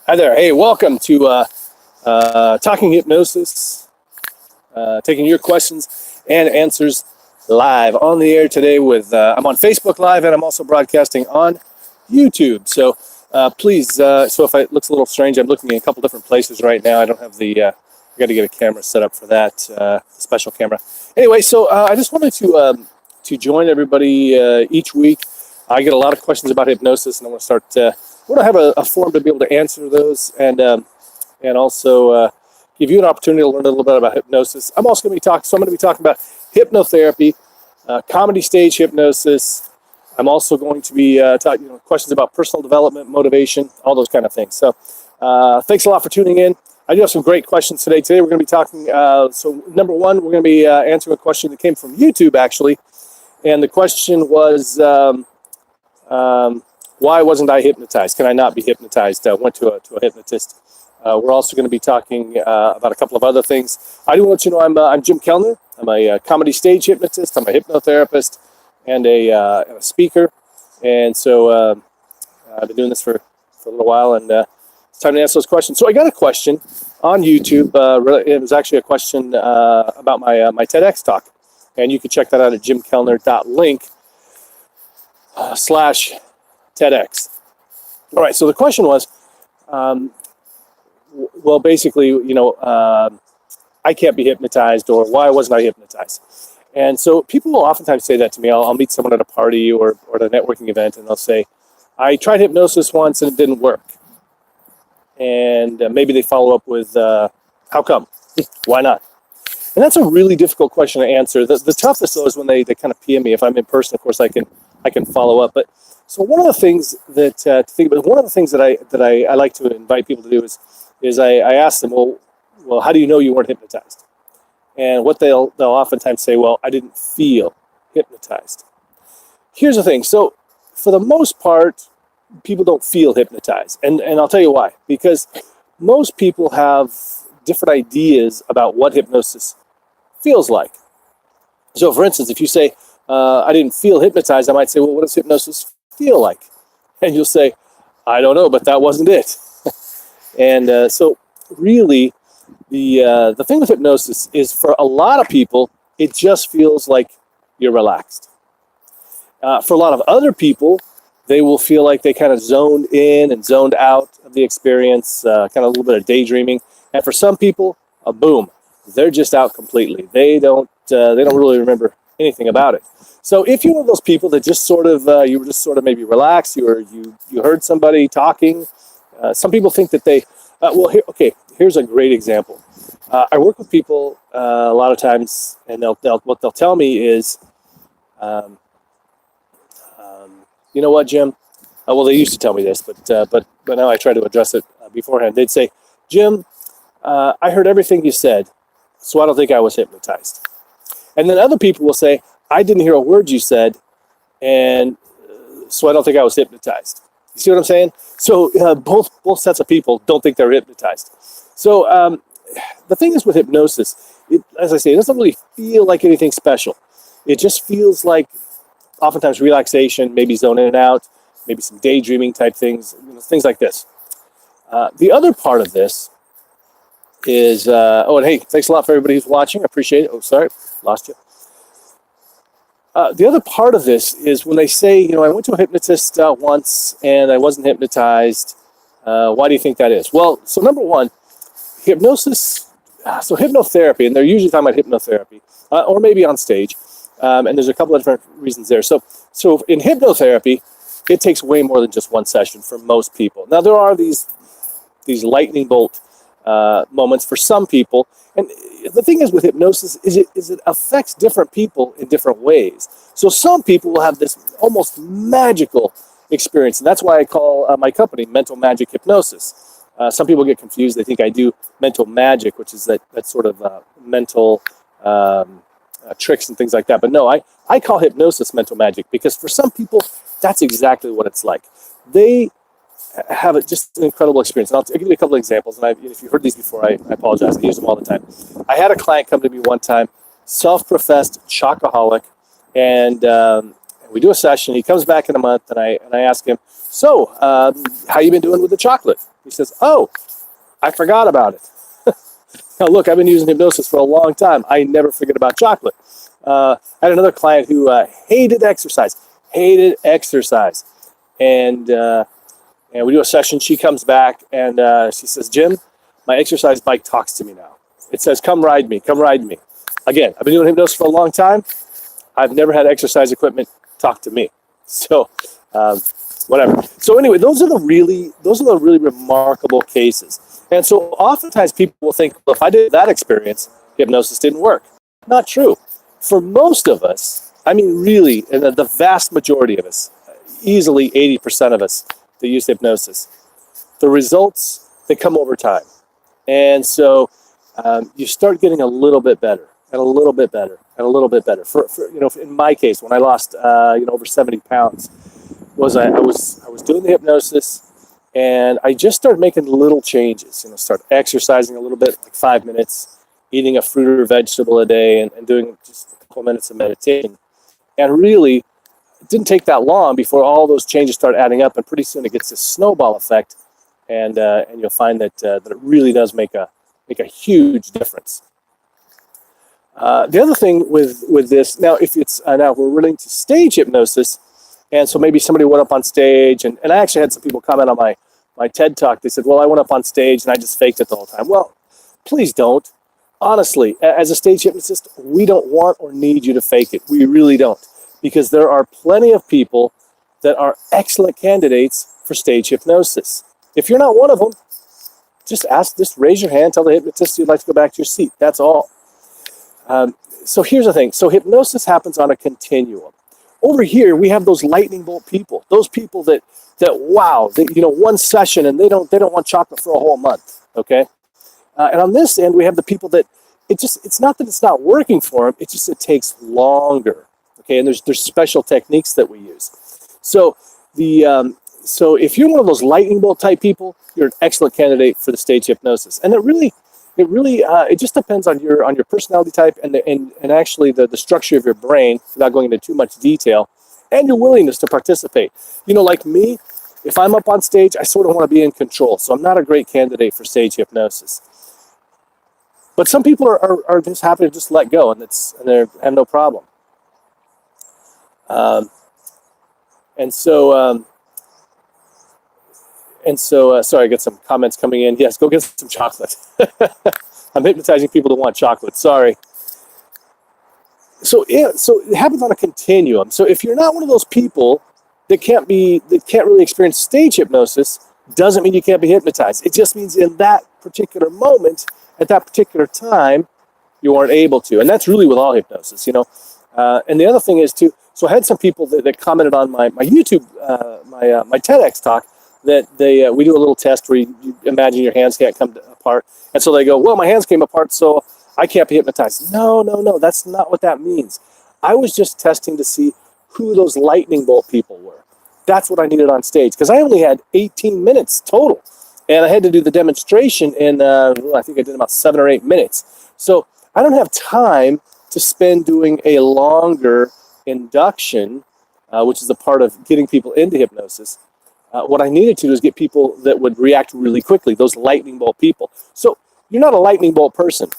Hi there. Hey, welcome to Talking Hypnosis, taking your questions and answers live on the air today with, I'm on Facebook Live and I'm also broadcasting on YouTube. So please, so if it looks a little strange, I'm looking in a couple different places right now. I don't have the, I got to get a camera set up for that, special camera. Anyway, so I just wanted to join everybody each week. I get a lot of questions about hypnosis, and I want to start. I want to have a forum to be able to answer those, and also give you an opportunity to learn a little bit about hypnosis. I'm also going to be talking about hypnotherapy, comedy stage hypnosis. I'm also going to be talking questions about personal development, motivation, all those kind of things. So, thanks a lot for tuning in. I do have some great questions today. Today we're going to be talking. So, number one, we're going to be answering a question that came from YouTube actually, and the question was. Why wasn't I hypnotized? Can I not be hypnotized? I went to a hypnotist. We're also going to be talking about a couple of other things. I do want you to know I'm Jim Kellner. I'm a comedy stage hypnotist. I'm a hypnotherapist and a speaker. And so I've been doing this for a little while, and it's time to answer those questions. So I got a question on YouTube. It was actually a question about my TEDx talk. And you can check that out at jimkellner.link. /TEDx. All right, so the question was, well, basically, I can't be hypnotized, or why wasn't I hypnotized? And so people will oftentimes say that to me. I'll meet someone at a party or at a networking event, and they'll say, I tried hypnosis once and it didn't work. And maybe they follow up with, how come? Why not? And that's a really difficult question to answer. The toughest, though, is when they kind of PM me. If I'm in person, of course, I can follow up. But so one of the things that to think about, one of the things that I like to invite people to do is I ask them, well, how do you know you weren't hypnotized? And what they'll oftentimes say, well, I didn't feel hypnotized. Here's the thing. So for the most part, people don't feel hypnotized, and I'll tell you why. Because most people have different ideas about what hypnosis feels like. So, for instance, if you say, I didn't feel hypnotized, I might say, well, what does hypnosis feel like? And you'll say, I don't know, but that wasn't it. And so really, the thing with hypnosis is, for a lot of people, it just feels like you're relaxed. For a lot of other people, they will feel like they kind of zoned in and zoned out of the experience, kind of a little bit of daydreaming. And for some people, boom, they're just out completely. They don't really remember anything about it. So if you're one of those people that just sort of, you were just sort of maybe relaxed, you heard somebody talking. Some people think that they, here's a great example. I work with people a lot of times, and what they'll tell me is, you know what, Jim? Well, they used to tell me this, but now I try to address it beforehand. They'd say, Jim, I heard everything you said, so I don't think I was hypnotized. And then other people will say, I didn't hear a word you said, and so I don't think I was hypnotized. You see what I'm saying? So both sets of people don't think they're hypnotized. So the thing is with hypnosis, as I say, it doesn't really feel like anything special. It just feels like oftentimes relaxation, maybe zoning out, maybe some daydreaming type things, things like this. The other part of this is, and hey, thanks a lot for everybody who's watching. I appreciate it. Oh, sorry, lost you. The other part of this is when they say, I went to a hypnotist once and I wasn't hypnotized. Why do you think that is? Well, so number one, hypnosis, so hypnotherapy, and they're usually talking about hypnotherapy, or maybe on stage, and there's a couple of different reasons there. So in hypnotherapy, it takes way more than just one session for most people. Now, there are these lightning bolt moments for some people. And the thing is with hypnosis is it affects different people in different ways. So some people will have this almost magical experience. And that's why I call my company Mental Magic Hypnosis. Some people get confused. They think I do mental magic, which is that sort of mental tricks and things like that. But no, I call hypnosis mental magic, because for some people, that's exactly what it's like. They have just an incredible experience. And I'll give you a couple of examples. And if you've heard these before, I apologize. I use them all the time. I had a client come to me one time, self-professed chocoholic, and we do a session. He comes back in a month, and I ask him, so how you been doing with the chocolate? He says, oh, I forgot about it. Now, look, I've been using hypnosis for a long time. I never forget about chocolate. I had another client who hated exercise. And we do a session. She comes back and she says, Jim, my exercise bike talks to me now. It says, come ride me. Again, I've been doing hypnosis for a long time. I've never had exercise equipment talk to me. So, whatever. So anyway, those are the really remarkable cases. And so oftentimes people will think, well, if I did that experience, hypnosis didn't work. Not true. For most of us, I mean, really, and the vast majority of us, easily 80% of us that use hypnosis, the results, they come over time. And so you start getting a little bit better and a little bit better and a little bit better. For in my case, when I lost over 70 pounds, I was doing the hypnosis, and I just started making little changes. Start exercising a little bit, like 5 minutes, eating a fruit or vegetable a day, and doing just a couple minutes of meditation. And really, it didn't take that long before all those changes start adding up, and pretty soon it gets this snowball effect, and you'll find that it really does make a huge difference. The other thing with this, now if it's now we're relating to stage hypnosis, and so maybe somebody went up on stage, and I actually had some people comment on my TED Talk. They said, well, I went up on stage and I just faked it the whole time. Well, please don't. Honestly, as a stage hypnotist, we don't want or need you to fake it. We really don't, because there are plenty of people that are excellent candidates for stage hypnosis. If you're not one of them, just raise your hand, tell the hypnotist you'd like to go back to your seat. That's all. So here's the thing. So hypnosis happens on a continuum. Over here, we have those lightning bolt people. Those people that wow, one session and they don't want chocolate for a whole month. Okay, and on this end, we have the people that it's not that it's not working for them. It takes longer. Okay, and there's special techniques that we use. So so if you're one of those lightning bolt type people, you're an excellent candidate for the stage hypnosis. And it just depends on your personality type and actually the structure of your brain, without going into too much detail, and your willingness to participate. Like me, if I'm up on stage, I sort of want to be in control, so I'm not a great candidate for stage hypnosis. But some people are just happy to just let go, and they have no problem. Sorry, I got some comments coming in. Yes, go get some chocolate. I'm hypnotizing people that want chocolate. Sorry. So it happens on a continuum. So if you're not one of those people that can't really experience stage hypnosis, doesn't mean you can't be hypnotized. It just means in that particular moment, at that particular time, you aren't able to. And that's really with all hypnosis, And the other thing is too. So I had some people that commented on my YouTube, my TEDx talk, that we do a little test where you imagine your hands can't come apart. And so they go, well, my hands came apart, so I can't be hypnotized. No, that's not what that means. I was just testing to see who those lightning bolt people were. That's what I needed on stage, because I only had 18 minutes total. And I had to do the demonstration in, I think I did about 7 or 8 minutes. So I don't have time to spend doing a longer induction, which is a part of getting people into hypnosis. What I needed to do is get people that would react really quickly, those lightning bolt people. So you're not a lightning bolt person.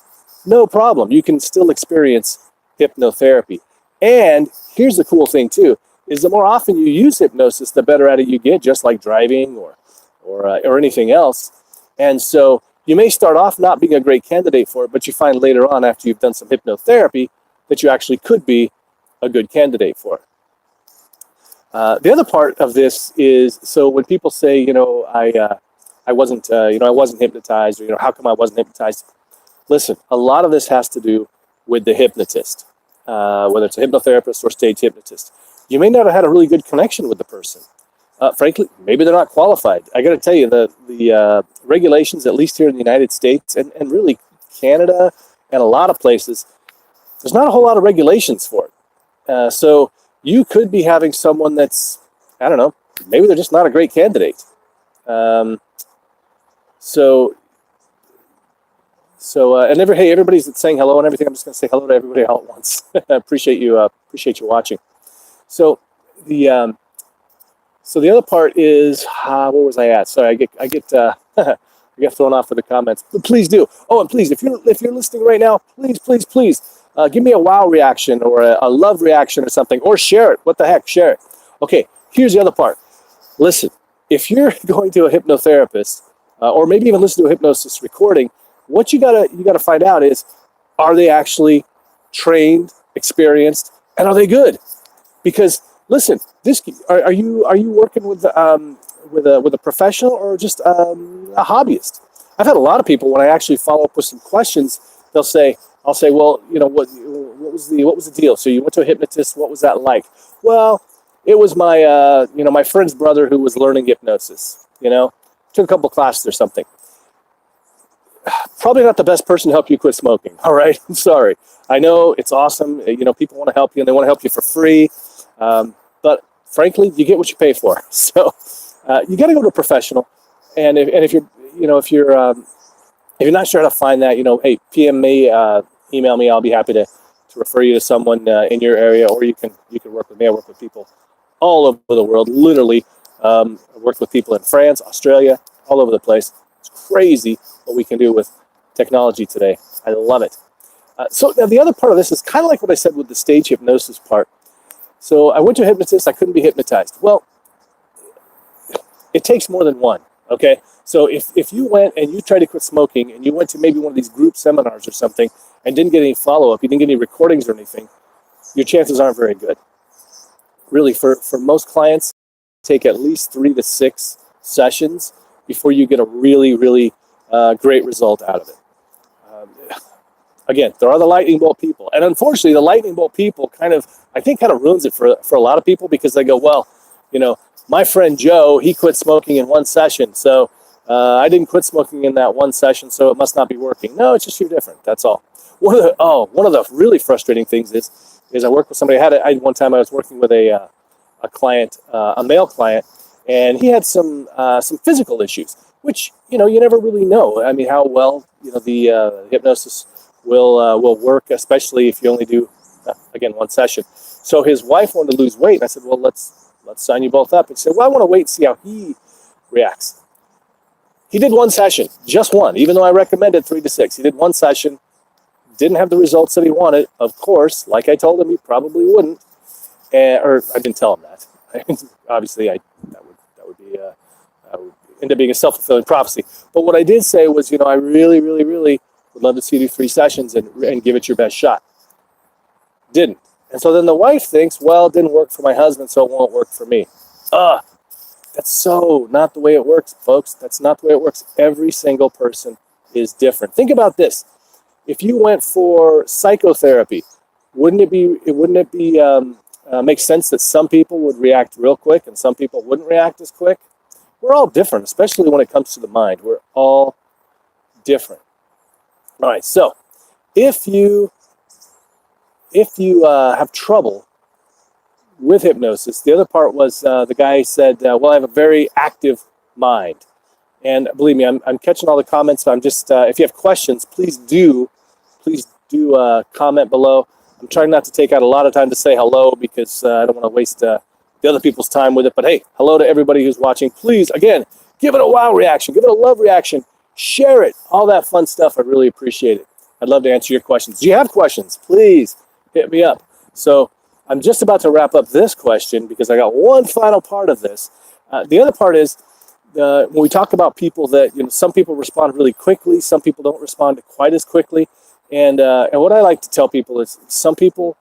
No problem. You can still experience hypnotherapy. And here's the cool thing too, is the more often you use hypnosis, the better at it you get, just like driving or anything else. And so you may start off not being a great candidate for it, but you find later on, after you've done some hypnotherapy, that you actually could be a good candidate for it. The other part of this is, so when people say, I wasn't hypnotized, or, how come I wasn't hypnotized? Listen, a lot of this has to do with the hypnotist, whether it's a hypnotherapist or stage hypnotist. You may not have had a really good connection with the person. Frankly, maybe they're not qualified. I got to tell you, the regulations, at least here in the United States and really Canada and a lot of places, there's not a whole lot of regulations for it. So you could be having someone that's, I don't know, maybe they're just not a great candidate. Hey, everybody's saying hello and everything. I'm just going to say hello to everybody all at once. I appreciate you watching. So the other part is, where was I at? Sorry, I get I get thrown off with the comments, but please do. Oh, and please, if you're listening right now, please, give me a wow reaction or a love reaction or something, or share it. What the heck, share it. Okay, here's the other part. Listen, if you're going to a hypnotherapist, or maybe even listen to a hypnosis recording, what you gotta find out is, are they actually trained, experienced, and are they good? Because listen, are you working with a professional or just a hobbyist? I've had a lot of people, when I actually follow up with some questions, I'll say, well, what was the deal? So you went to a hypnotist. What was that like? Well, it was my friend's brother who was learning hypnosis. Took a couple classes or something. Probably not the best person to help you quit smoking. All right, I'm sorry. I know it's awesome. People want to help you and they want to help you for free. But frankly, you get what you pay for. So you got to go to a professional. And if you're not sure how to find that, hey, PM me, email me. I'll be happy to refer you to someone in your area, or you can work with me. I work with people all over the world. Literally, I've worked with people in France, Australia, all over the place. It's crazy what we can do with technology today. I love it. So now the other part of this is kind of like what I said with the stage hypnosis part. So I went to a hypnotist. I couldn't be hypnotized. Well, it takes more than one. Okay. So if you went and you tried to quit smoking and you went to maybe one of these group seminars or something and didn't get any follow-up, you didn't get any recordings or anything, your chances aren't very good. Really, for most clients, take at least 3 to 6 sessions before you get a really, really great result out of it. Again, there are the lightning bolt people. And unfortunately, the lightning bolt people kind of ruins it for a lot of people, because they go, well, my friend Joe, he quit smoking in one session. So I didn't quit smoking in that one session, so it must not be working. No, it's just you're different. That's all. One of the really frustrating things is I work with somebody. One time I was working with a client, a male client, and he had some physical issues, which, you never really know. I mean, how well, the hypnosis will work, especially if you only do, again, one session. So his wife wanted to lose weight. And I said, well, let's sign you both up. And he said, well, I want to wait and see how he reacts. He did one session, just one, even though I recommended 3 to 6. He did one session, didn't have the results that he wanted. Of course, like I told him, he probably wouldn't. Or I didn't tell him that. Obviously, that would be would end up being a self-fulfilling prophecy. But what I did say was, I really, really, really would love to see you do 3 sessions and give it your best shot. Didn't. And so then the wife thinks, well, it didn't work for my husband, so it won't work for me. That's so not the way it works, folks. That's not the way it works. Every single person is different. Think about this. If you went for psychotherapy, wouldn't it make sense that some people would react real quick and some people wouldn't react as quick? We're all different, especially when it comes to the mind. We're all different. All right, so if you have trouble with hypnosis, the other part was the guy said, well, I have a very active mind. And believe me, I'm catching all the comments. So I'm just, if you have questions, please do comment below. I'm trying not to take out a lot of time to say hello, because I don't want to waste the other people's time with it. But hey, hello to everybody who's watching. Please, again, give it a wow reaction, give it a love reaction, share it, all that fun stuff. I really appreciate it. I'd love to answer your questions. Do you have questions? Please hit me up. So I'm just about to wrap up this question, because I got one final part of this. The other part is, when we talk about people that, some people respond really quickly, some people don't respond quite as quickly. And what I like to tell people is, some people,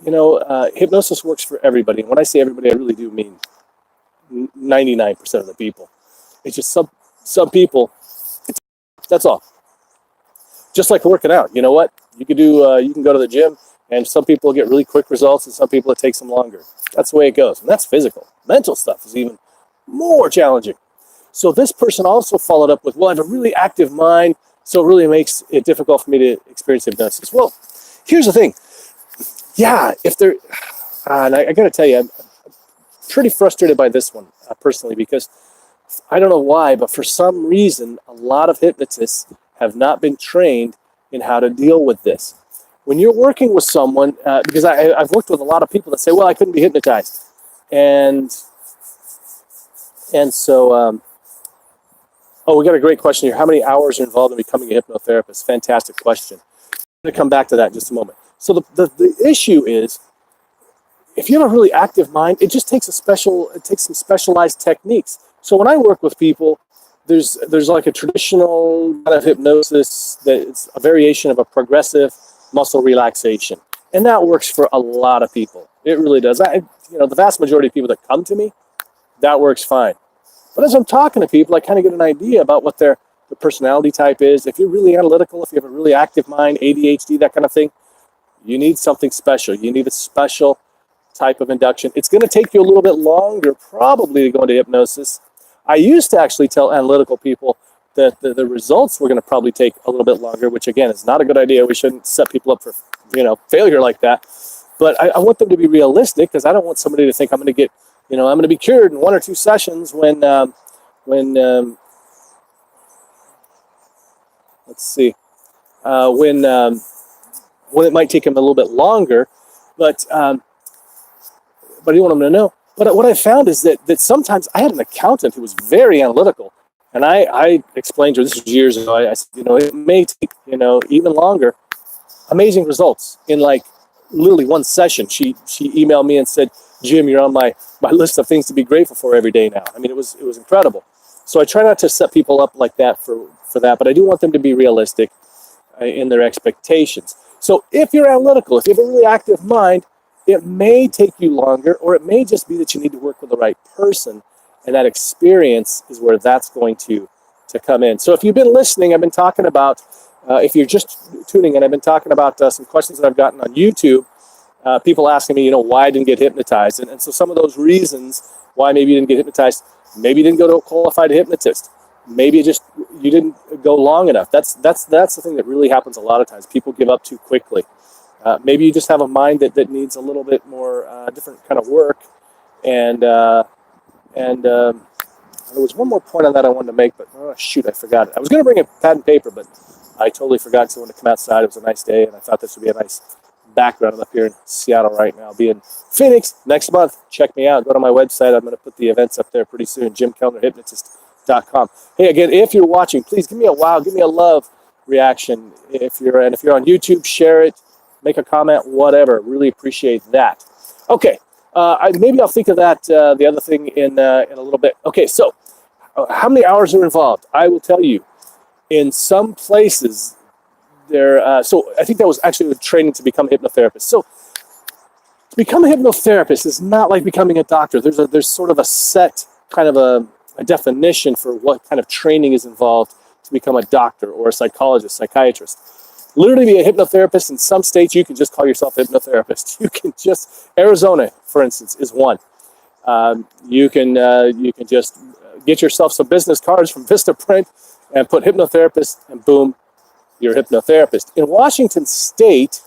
hypnosis works for everybody. And when I say everybody, I really do mean 99% of the people. It's just some people, that's all. Just like working out, you know what? You can go to the gym, and some people get really quick results, and some people it takes them longer. That's the way it goes. And that's physical. Mental stuff is even more challenging. So this person also followed up with, well, I have a really active mind, so it really makes it difficult for me to experience hypnosis. Well, here's the thing. Yeah, and I got to tell you, I'm pretty frustrated by this one personally, because I don't know why, but for some reason, a lot of hypnotists have not been trained in how to deal with this. When you're working with someone, because I've worked with a lot of people that say, well, I couldn't be hypnotized. And so Oh, we got a great question here. How many hours are involved in becoming a hypnotherapist? Fantastic question. I'm going to come back to that in just a moment. So the issue is, if you have a really active mind, it just takes some specialized techniques. So when I work with people, there's like a traditional kind of hypnosis that it's a variation of a progressive muscle relaxation. And that works for a lot of people. It really does. The vast majority of people that come to me, that works fine. But as I'm talking to people, I kind of get an idea about what their personality type is. If you're really analytical, if you have a really active mind, ADHD, that kind of thing, you need something special. You need a special type of induction. It's going to take you a little bit longer probably to go into hypnosis. I used to actually tell analytical people that the results were going to probably take a little bit longer, which again is not a good idea. We shouldn't set people up for failure like that. But I want them to be realistic, because I don't want somebody to think I'm going to be cured in 1 or 2 sessions when it might take them a little bit longer. But you want them to know. But what I found is that sometimes I had an accountant who was very analytical, and I explained to her, this was years ago, I said, it may take, even longer. Amazing results in like literally 1 session. She emailed me and said, Jim, you're on my list of things to be grateful for every day now. I mean, it was incredible. So I try not to set people up like that for that, but I do want them to be realistic in their expectations. So if you're analytical, if you have a really active mind, it may take you longer, or it may just be that you need to work with the right person, and that experience is where that's going to come in. So if you've been listening, I've been talking about, if you're just tuning in, I've been talking about some questions that I've gotten on YouTube, people asking me, why I didn't get hypnotized. And so some of those reasons why maybe you didn't get hypnotized, maybe you didn't go to a qualified hypnotist. Maybe you didn't go long enough. That's the thing that really happens a lot of times. People give up too quickly. Maybe you just have a mind that needs a little bit more different kind of work. And there was one more point on that I wanted to make, but I forgot it. I was going to bring a pad and paper, but I totally forgot, because I wanted to come outside. It was a nice day, and I thought this would be a nice background. I'm up here in Seattle right now. I'll be in Phoenix next month. Check me out. Go to my website. I'm going to put the events up there pretty soon. JimKellnerHypnotist.com. Hey, again, if you're watching, please give me a wow, give me a love reaction. If you're on YouTube, share it, make a comment, whatever. Really appreciate that. Okay, maybe I'll think of that, the other thing in a little bit. Okay, so how many hours are involved? I will tell you. In some places, so I think that was actually the training to become a hypnotherapist. So to become a hypnotherapist is not like becoming a doctor. There's sort of a set kind of a definition for what kind of training is involved to become a doctor or a psychologist, psychiatrist. Literally be a hypnotherapist. In some states, you can just call yourself a hypnotherapist. You can just, Arizona, for instance, is one. You can just get yourself some business cards from Vistaprint and put hypnotherapist, and boom, you're a hypnotherapist. In Washington State,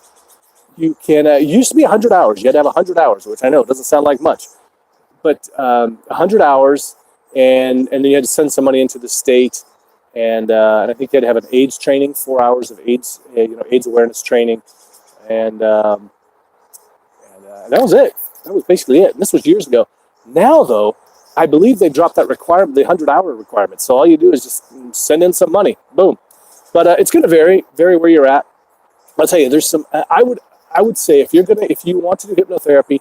you can, it used to be 100 hours. You had to have 100 hours, which I know doesn't sound like much, but 100 hours, and then you had to send some money into the state, and I think you had to have an AIDS training, 4 hours of AIDS, AIDS awareness training, and that was it. That was basically it. And this was years ago. Now, though, I believe they dropped that requirement, the 100-hour requirement. So all you do is just send in some money, boom. But it's going to vary where you're at. I'll tell you, there's some. I would say if you want to do hypnotherapy,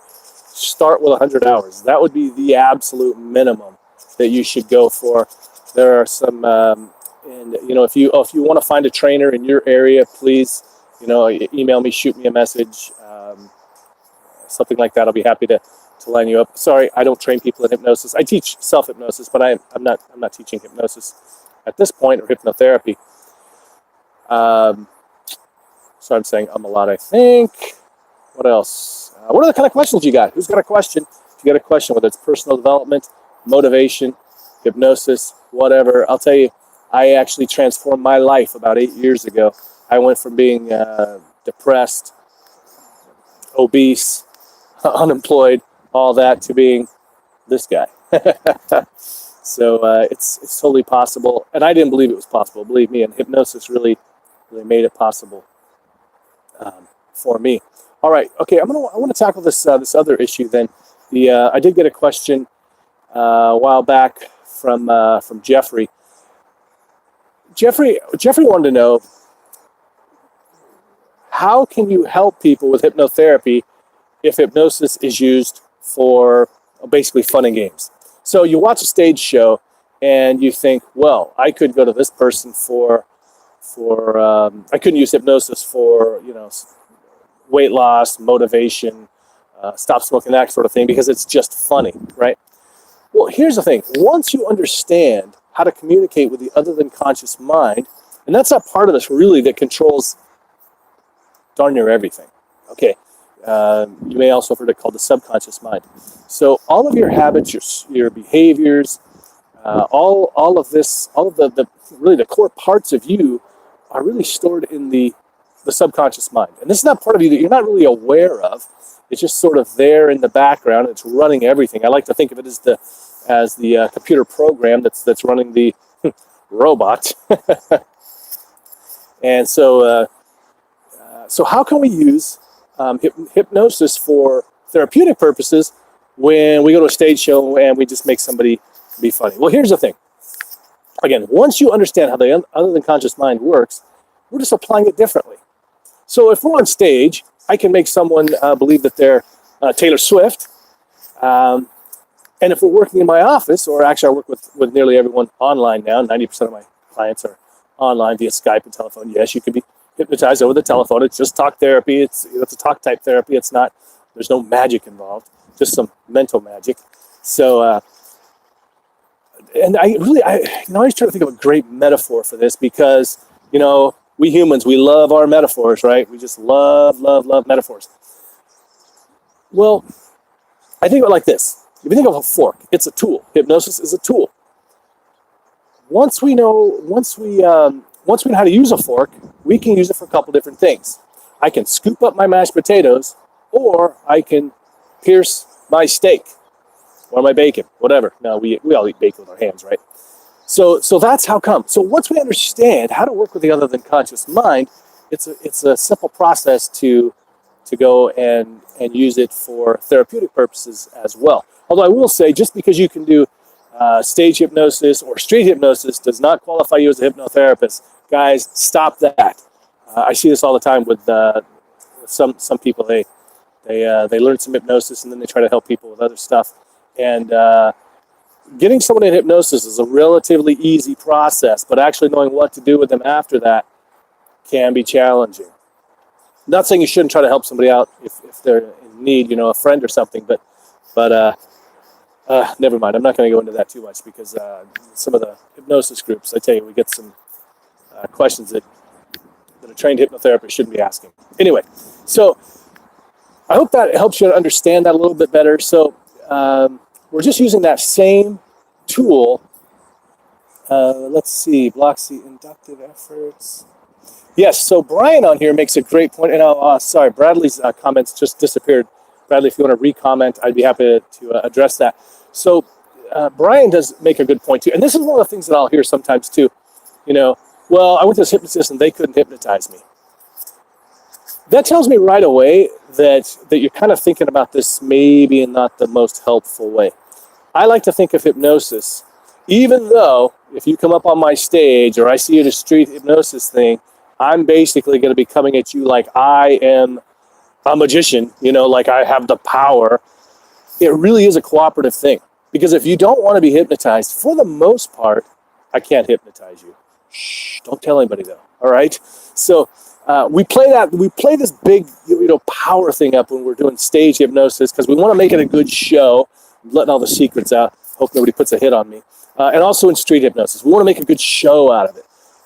start with 100 hours. That would be the absolute minimum that you should go for. There are some, and if you want to find a trainer in your area, please, email me, shoot me a message, something like that. I'll be happy to line you up. Sorry, I don't train people in hypnosis. I teach self-hypnosis, but I'm not teaching hypnosis at this point, or hypnotherapy. So I'm saying a lot, I think. What else? What are the kind of questions you got? Who's got a question? If you got a question, whether it's personal development, motivation, hypnosis, whatever, I'll tell you, I actually transformed my life about 8 years ago. I went from being depressed, obese, unemployed, all that, to being this guy. So it's totally possible, and I didn't believe it was possible. Believe me, and hypnosis really made it possible for me. All right, okay, I want to tackle this other issue then. I did get a question a while back from Jeffrey. Jeffrey wanted to know, how can you help people with hypnotherapy if hypnosis is used for basically fun and games? So you watch a stage show and you think, well, I could go to this person for I couldn't use hypnosis for, weight loss, motivation, stop smoking, that sort of thing, because it's just funny, right? Well, here's the thing. Once you understand how to communicate with the other than conscious mind, and that's that part of us really that controls darn near everything. Okay, you may also have heard it called the subconscious mind. So all of your habits, your behaviors, all of this, all of the really the core parts of you are really stored in the subconscious mind. And this is not part of you that you're not really aware of. It's just sort of there in the background. It's running everything. I like to think of it as the computer program that's running the robot. And so how can we use hypnosis for therapeutic purposes when we go to a stage show and we just make somebody be funny? Well, here's the thing. Again, once you understand how the other than conscious mind works, we're just applying it differently. So if we're on stage, I can make someone believe that they're Taylor Swift. And if we're working in my office, or actually I work with nearly everyone online now, 90% of my clients are online via Skype and telephone. Yes, you can be hypnotized over the telephone. It's just talk therapy. It's a talk type therapy. It's not, there's no magic involved, just some mental magic. So, and I always try to think of a great metaphor for this because, we humans, we love our metaphors, right? We just love metaphors. Well, I think of it like this. If you think of a fork, it's a tool. Hypnosis is a tool. Once we know how to use a fork, we can use it for a couple different things. I can scoop up my mashed potatoes, or I can pierce my steak or my bacon, whatever. Now, we all eat bacon with our hands, right? So that's how come. So once we understand how to work with the other than conscious mind, it's a simple process to go and use it for therapeutic purposes as well. Although I will say, just because you can do stage hypnosis or street hypnosis does not qualify you as a hypnotherapist. Guys, stop that. I see this all the time with some people. They learn some hypnosis and then they try to help people with other stuff. And getting someone in hypnosis is a relatively easy process, but actually knowing what to do with them after that can be challenging. Not saying you shouldn't try to help somebody out if they're in need, a friend or something, but never mind. I'm not going to go into that too much because some of the hypnosis groups, I tell you, we get some questions that a trained hypnotherapist shouldn't be asking. Anyway, so I hope that helps you to understand that a little bit better. So we're just using that same tool. Let's see, blocks the inductive efforts. Yes, so Brian on here makes a great point. And sorry, Bradley's comments just disappeared. Bradley, if you want to re-comment, I'd be happy to address that. So Brian does make a good point too. And this is one of the things that I'll hear sometimes too. Well, I went to this hypnotist and they couldn't hypnotize me. That tells me right away that you're kind of thinking about this maybe in not the most helpful way. I like to think of hypnosis, even though if you come up on my stage or I see you at a street hypnosis thing, I'm basically going to be coming at you like I am a magician, like I have the power. It really is a cooperative thing. Because if you don't want to be hypnotized, for the most part, I can't hypnotize you. Shh, don't tell anybody though, all right? So we play this big, power thing up when we're doing stage hypnosis because we want to make it a good show. I'm letting all the secrets out. Hope nobody puts a hit on me. And also in street hypnosis, we want to make a good show out of it.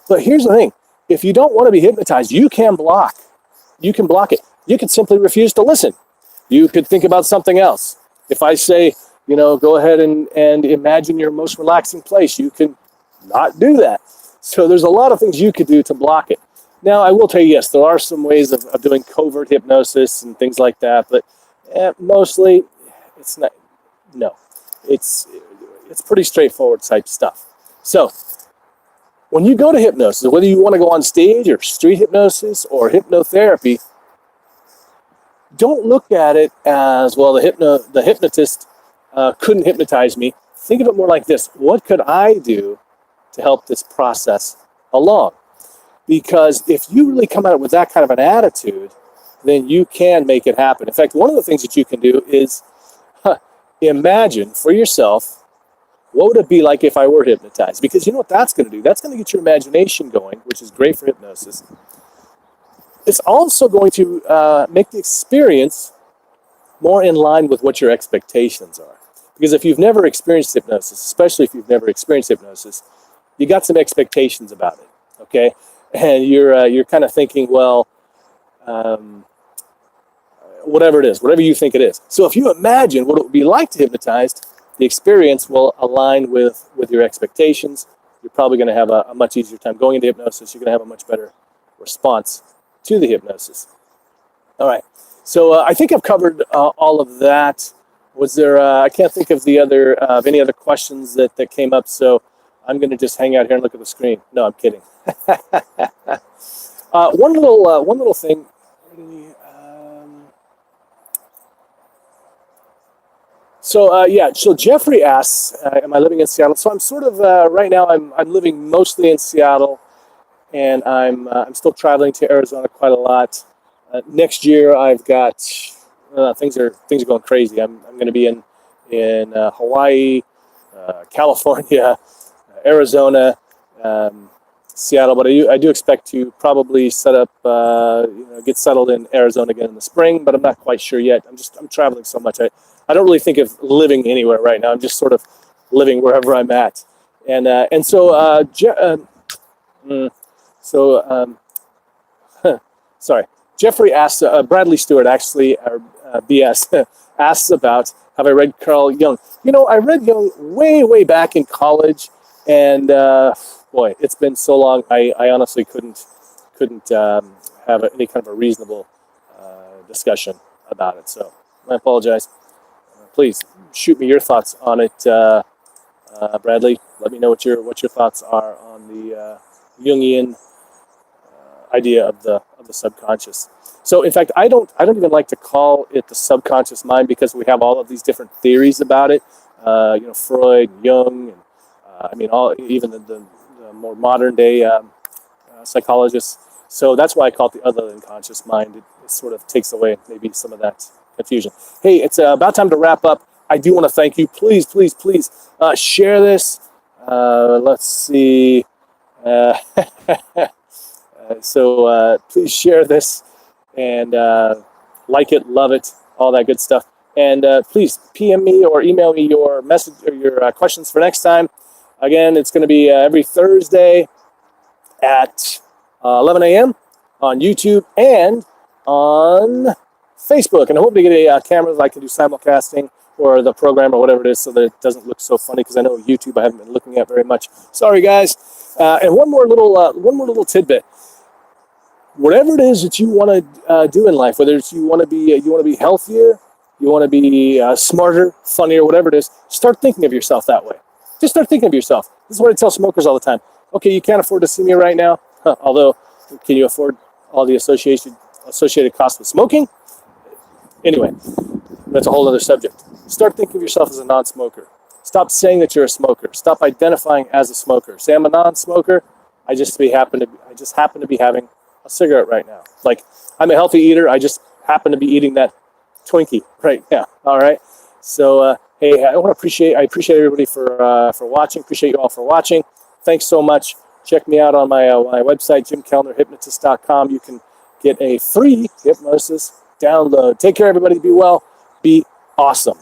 But here's the thing. If you don't want to be hypnotized, you can block. You can block it. You can simply refuse to listen. You could think about something else. If I say, go ahead and imagine your most relaxing place, you can not do that. So there's a lot of things you could do to block it. Now, I will tell you, yes, there are some ways of doing covert hypnosis and things like that, but mostly it's not. No, it's pretty straightforward type stuff. So when you go to hypnosis, whether you want to go on stage or street hypnosis or hypnotherapy, don't look at it as, well, the hypnotist couldn't hypnotize me. Think of it more like this. What could I do to help this process along. Because if you really come at it with that kind of an attitude, then you can make it happen. In fact, one of the things that you can do is imagine for yourself, what would it be like if I were hypnotized? Because you know what that's going to do? That's going to get your imagination going, which is great for hypnosis. It's also going to make the experience more in line with what your expectations are. Because if you've never experienced hypnosis, especially if you've never experienced hypnosis, you got some expectations about it, okay? And you're kind of thinking, well, whatever it is, whatever you think it is. So if you imagine what it would be like to hypnotize, the experience will align with your expectations. You're probably going to have a much easier time going into hypnosis. You're going to have a much better response to the hypnosis. All right. So I think I've covered all of that. Was there? I can't think of the other of any other questions that came up. So I'm going to just hang out here and look at the screen. No, I'm kidding. One little thing. So Jeffrey asks, am I living in Seattle? So I'm sort of right now. I'm living mostly in Seattle, and I'm still traveling to Arizona quite a lot. Next year, I've got things are going crazy. I'm going to be in Hawaii, California, Arizona, Seattle, but I do expect to probably set up, get settled in Arizona again in the spring, but I'm not quite sure yet. I'm traveling so much. I don't really think of living anywhere right now. I'm just sort of living wherever I'm at. And so, sorry. Jeffrey asks, Bradley Stewart actually, or BS, asks about, have I read Carl Jung? You know, I read Jung way back in college, and boy, it's been so long. I honestly couldn't have any kind of a reasonable discussion about it. So I apologize. Please shoot me your thoughts on it, Bradley. Let me know what your thoughts are on the Jungian idea of the subconscious. So in fact, I don't even like to call it the subconscious mind, because we have all of these different theories about it. Freud, Jung, and even the more modern day psychologists. So that's why I call it the other than conscious mind. It sort of takes away maybe some of that confusion. Hey, it's about time to wrap up. I do want to thank you. Please share this. Let's see. So please share this and like it, love it, all that good stuff. And please PM me or email me your message or your questions for next time. Again, it's going to be every Thursday at 11 a.m. on YouTube and on Facebook. And I hope to get a camera that I can do simulcasting, or the program or whatever it is, so that it doesn't look so funny, because I know YouTube I haven't been looking at very much. Sorry, guys. And one more little tidbit. Whatever it is that you want to do in life, whether it's you want to be healthier, you want to be smarter, funnier, whatever it is, start thinking of yourself that way. Just start thinking of yourself. This is what I tell smokers all the time. Okay, you can't afford to see me right now. Although, can you afford all the associated costs with smoking? Anyway, that's a whole other subject. Start thinking of yourself as a non-smoker. Stop saying that you're a smoker. Stop identifying as a smoker. Say I'm a non-smoker. I just happen to be having a cigarette right now. Like, I'm a healthy eater. I just happen to be eating that Twinkie right now. All right. So hey, I appreciate everybody for watching. Appreciate you all for watching. Thanks so much. Check me out on my website, JimKellnerHypnotist.com. You can get a free hypnosis download. Take care, everybody. Be well. Be awesome.